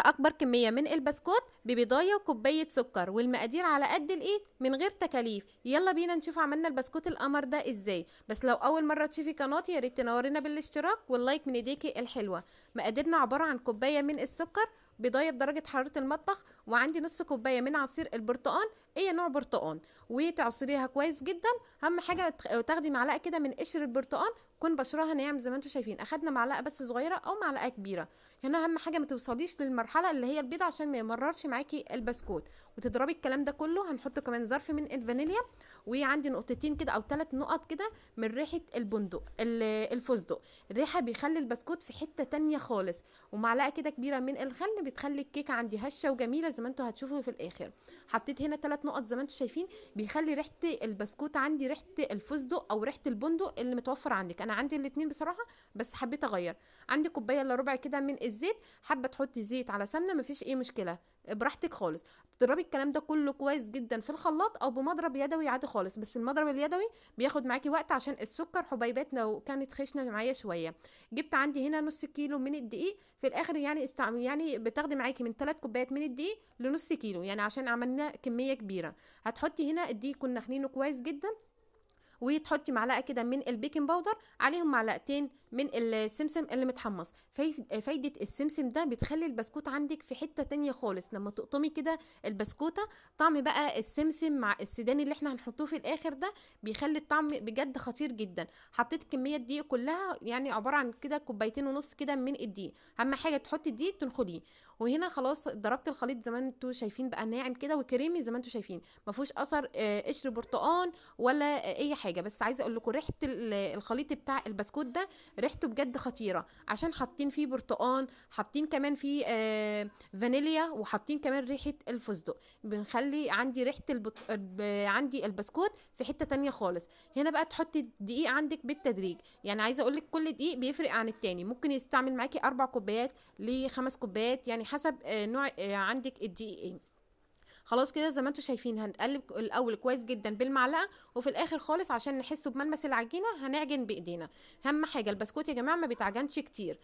اكبر كميه من البسكوت ببيضايه وكوبايه سكر، والمقادير على قد الايد من غير تكاليف. يلا بينا نشوف عملنا البسكوت القمر ده ازاي. بس لو اول مره تشوفي قناتي يا ريت تنورينا بالاشتراك واللايك من ايديكي الحلوه. مقاديرنا عباره عن كوبايه من السكر، بيضايه بدرجه حراره المطبخ، وعندي نص كوبايه من عصير البرتقال، اي نوع برتقال، وتعصريها كويس جدا. اهم حاجه تاخدي معلقه كده من قشر البرتقال، كون بشرها ناعم زي ما انتم شايفين. اخدنا معلقه بس صغيره او معلقه كبيره. هنا اهم حاجه ما توصليش للمرحله اللي هي البيضه عشان ما يمررش معاكي البسكوت. وتضربي الكلام ده كله. هنحط كمان ظرف من الفانيليا، وعندي نقطتين كده او 3 نقط كده من ريحه الفستق. الريحه بيخلي البسكوت في حته تانية خالص. ومعلقه كده كبيره من الخل بتخلي الكيكه عندي هشه وجميله زي ما انتم هتشوفوا في الاخر. حطيت هنا 3 نقط زي ما انتم شايفين، بيخلي ريحه البسكوت عندي ريحه الفستق او ريحه البندق اللي متوفر عندك. انا عندي الاتنين بصراحه، بس حبيت اغير. عندي كوبايه الا ربع كده من الزيت. حابه تحطي زيت على سمنه مفيش اي مشكله، براحتك خالص. تضربي الكلام ده كله كويس جدا في الخلاط او بمضرب يدوي عادي خالص، بس المضرب اليدوي بياخد معاكي وقت عشان السكر حبيبات لو كانت خشنه معايا شويه. جبت عندي هنا نص كيلو من الدقيق. في الاخر يعني يعني بتاخدي معاكي من 3 كوبايات من الدقيق لنص كيلو، يعني عشان عملنا كميه كبيره. هتحطي هنا الدقيق كنا نخلينه كويس جدا، وتحطي معلقه كده من البيكنج باودر، عليهم معلقتين من السمسم اللي متحمص. فايده السمسم ده بتخلي البسكوت عندك في حته تانية خالص. لما تقطمي كده البسكوته، طعم بقى السمسم مع السوداني اللي احنا هنحطوه في الاخر ده بيخلي الطعم بجد خطير جدا. حطيت كميه دقيق كلها، يعني عباره عن كده كوبايتين ونص كده من الدقيق. اهم حاجه تحطي الدقيق تنخليه. وهنا خلاص ضربت الخليط زي ما انتوا شايفين بقى ناعم كده وكريمي زي ما انتوا شايفين، ما فيهوش اثر قشر برتقان ولا اي حاجه. بس عايزه اقول لكم ريحه الخليط بتاع البسكوت ده ريحته بجد خطيره، عشان حاطين فيه برتقان، حاطين كمان فيه فانيليا، وحاطين كمان ريحه الفستق. بنخلي عندي ريحه عندي البسكوت في حته تانية خالص. هنا بقى تحطي الدقيق عندك بالتدريج، يعني عايزه اقول لك كل دقيق بيفرق عن التاني. ممكن يستعمل معاكي 4 كوبايات ل5 كوبايات، يعني حسب نوع عندك الدقيق ايه. خلاص كده زي ما انتوا شايفين هنقلب الاول كويس جدا بالمعلقه، وفي الاخر خالص عشان نحسوا بملمس العجينه هنعجن بايدينا. اهم حاجه البسكوت يا جماعه ما بيتعجنش كتير.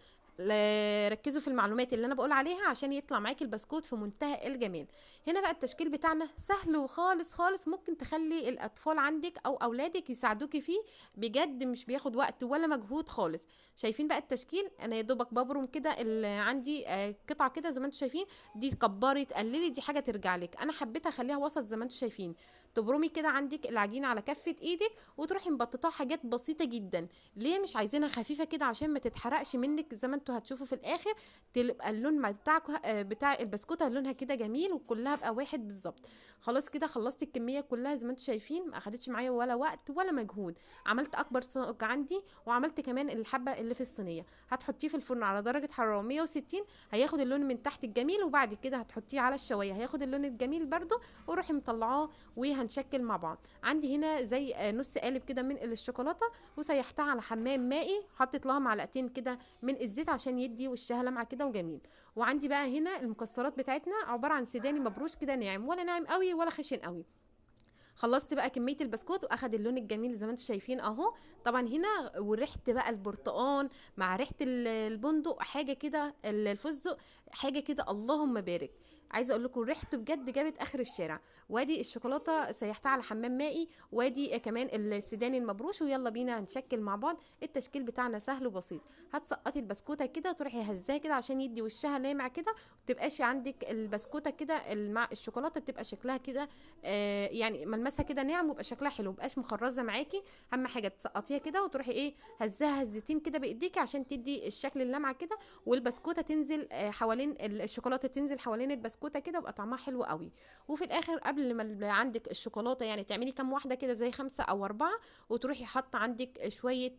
ركزوا في المعلومات اللي انا بقول عليها عشان يطلع معاكي البسكوت في منتهى الجمال. هنا بقى التشكيل بتاعنا سهل وخالص خالص، ممكن تخلي الاطفال عندك او اولادك يساعدوكي فيه. بجد مش بياخد وقت ولا مجهود خالص. شايفين بقى التشكيل؟ انا يا دوبك ببرم كده اللي عندي قطعه كده زي ما انتوا شايفين. دي تكبري تقللي دي حاجه ترجع لك، انا حبيت اخليها وسط زي ما انتم شايفين. تبرمي كده عندك العجينه على كفه ايدك وتروحي مبططاها حاجات بسيطه جدا. ليه مش عايزينها خفيفه كده؟ عشان ما تتحرقش منك زي ما انتوا هتشوفوا في الاخر. تبقى اللون بتاعك بتاع البسكوته لونها كده جميل وكلها بقى واحد بالظبط. خلاص كده خلصت الكميه كلها زي ما انتوا شايفين، ما اخدتش معايا ولا وقت ولا مجهود. عملت اكبر صاج عندي، وعملت كمان الحبه اللي في الصينيه. هتحطيه في الفرن على درجه حراره 160، هياخد اللون من تحت الجميل، وبعد كده هتحطيه على الشوايه هياخد اللون الجميل برده. وروحي مطلعاه وهنشكل مع بعض. عندي هنا زي نص قالب كده من الشوكولاته، وسيحتها على حمام مائي، حطيت لها معلقتين كده من الزيت عشان يدي وشها لمعه كده وجميل. وعندي بقى هنا المكسرات بتاعتنا عباره عن سوداني مبروش كده ناعم، ولا ناعم قوي ولا خشن قوي. خلصت بقى كميه البسكوت واخد اللون الجميل زي ما انتم شايفين اهو. طبعا هنا وريحه بقى البرتقال مع ريحه البندق حاجه كده، الفستق حاجه كده، اللهم بارك. عايزه اقول لكم ريحته بجد جابت اخر الشارع. وادي الشوكولاته سيحتها على حمام مائي، وادي كمان السوداني المبروش، ويلا بينا هنشكل مع بعض. التشكيل بتاعنا سهل وبسيط. هتسقطي البسكوته كده وتروحي هزاها كده عشان يدي وشها لامع كده، وتبقاش عندك البسكوته كده مع الشوكولاته تبقى شكلها كده يعني ملمسها كده ناعم ويبقى شكلها حلو، مبقاش مخرزه معاكي. اهم حاجه تسقطيها كده وتروحي هزاها هزتين كده بايديكي عشان تدي الشكل اللمعه كده. والبسكوته تنزل حوالين الشوكولاته، تنزل حوالين البسكوته كده ويبقى طعمها حلو قوي. وفي الاخر قبل ما عندك الشوكولاته، يعني تعملي كام واحده كده زي 5 أو 4، وتروحي حاطه عندك شويه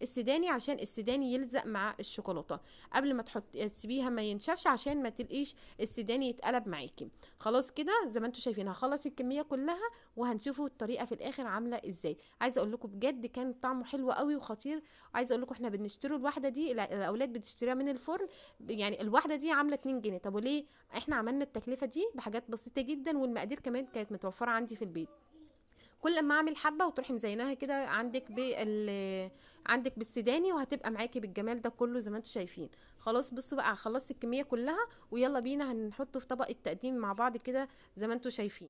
السوداني عشان السوداني يلزق مع الشوكولاته. قبل ما تسيبيها ما ينشفش عشان ما تلقيش السوداني يتقلب معاكي. خلاص كده زي ما انتم شايفين هخلص الكميه كلها، وهنشوفوا الطريقه في الاخر عامله ازاي. عايزه اقول لكم بجد كان طعمه حلو قوي وخطير. عايزه اقول لكم احنا بنشتري الواحده دي، الاولاد بتشتريها من الفرن، يعني الواحده دي عامله 2 جنيه. طب وليه؟ احنا عملنا التكلفه دي بحاجات بسيطه جدا، والمقادير كمان كانت متوفره عندي في البيت. كل ما اعمل حبه وتروحي مزيناها كده عندك بالسوداني، وهتبقى معاكي بالجمال ده كله زي ما انتم شايفين. خلاص بصوا بقى، خلصت الكميه كلها، ويلا بينا هنحطه في طبق التقديم مع بعض كده زي ما انتم شايفين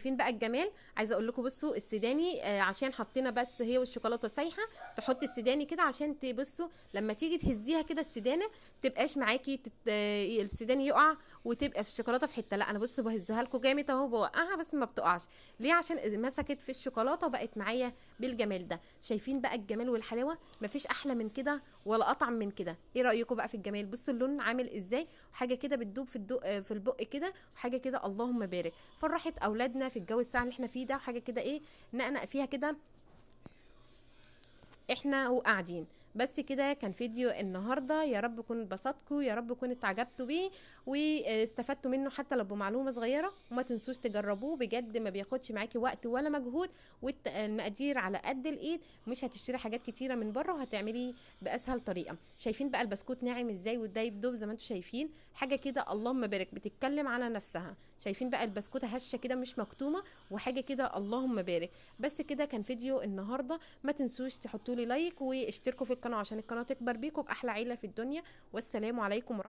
بقى الجمال. عايزه اقول لكم بصوا السوداني عشان حطينا بس هي والشوكولاته سايحه، تحطي السوداني كده عشان تبصوا لما تيجي تهزيها كده السودانه تبقاش معاكي السوداني يقع وتبقى في الشوكولاته في حته. لا انا بصوا بهزها لكم جامد اهو، بوقعها بس ما بتقعش. ليه؟ عشان مسكت في الشوكولاته وبقت معايا بالجمال ده. شايفين بقى الجمال والحلاوه؟ مفيش احلى من كده ولا اطعم من كده. ايه رايكم بقى في الجمال؟ بصوا اللون عامل ازاي، حاجه كده بتدوب في البق كده، وحاجه كده اللهم بارك فرحت اولادنا في الجو الساعه اللي احنا فيه ده، وحاجه كده ايه نقنق فيها كده احنا وقاعدين. بس كده كان فيديو النهارده، يا رب يكون اتبسطتوا، يا رب يكون اتعجبتوا بيه واستفدتوا منه حتى لو بمعلومه صغيره. وما تنسوش تجربوه بجد، ما بياخدش معاكي وقت ولا مجهود، والمقادير على قد الايد، مش هتشتري حاجات كتيره من بره، وهتعملي باسهل طريقه. شايفين بقى البسكوت ناعم ازاي والدايب دوب زي ما انتم شايفين، حاجه كده اللهم بارك بتتكلم على نفسها. شايفين بقى البسكوته هشه كده مش مكتومه، وحاجه كده اللهم بارك. بس كده كان فيديو النهارده، ما تنسوش تحطوا لي لايك واشتركوا في القناه عشان القناه تكبر بيكم باحلى عيله في الدنيا. والسلام عليكم.